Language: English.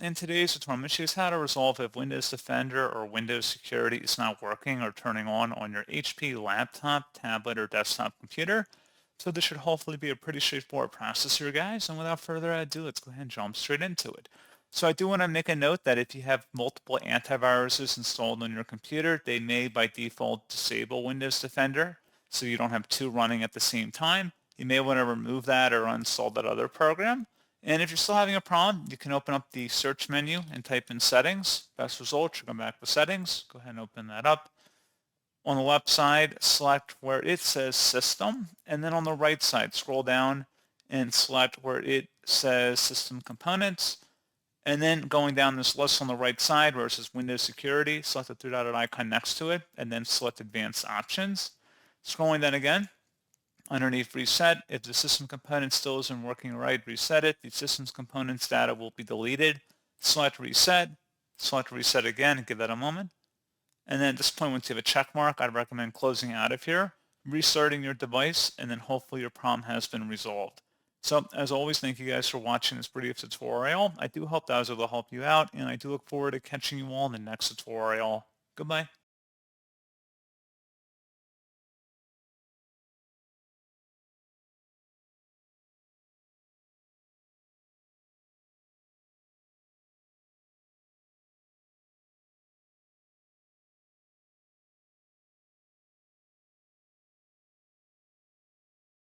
In today's tutorial, I'm going to show you how to resolve if Windows Defender or Windows Security is not working or turning on your HP laptop, tablet, or desktop computer. So this should hopefully be a pretty straightforward process here, guys. And without further ado, let's go ahead and jump straight into it. So I do want to make a note that if you have multiple antiviruses installed on your computer, they may by default disable Windows Defender, so you don't have two running at the same time. You may want to remove that or uninstall that other program. And if you're still having a problem, you can open up the search menu and type in settings. Best result, you come back with settings. Go ahead and open that up. On the left side, select where it says system. And then on the right side, scroll down and select where it says system components. And then going down this list on the right side where it says Windows Security, select the three-dotted icon next to it, and then select Advanced Options. Scrolling down again, underneath reset, if the system component still isn't working right, reset it. The system's components data will be deleted. Select reset again, and give that a moment. And then at this point, once you have a check mark, I'd recommend closing out of here, restarting your device, and then hopefully your problem has been resolved. So as always, thank you guys for watching this brief tutorial. I do hope that I was able to help you out, and I do look forward to catching you all in the next tutorial. Goodbye.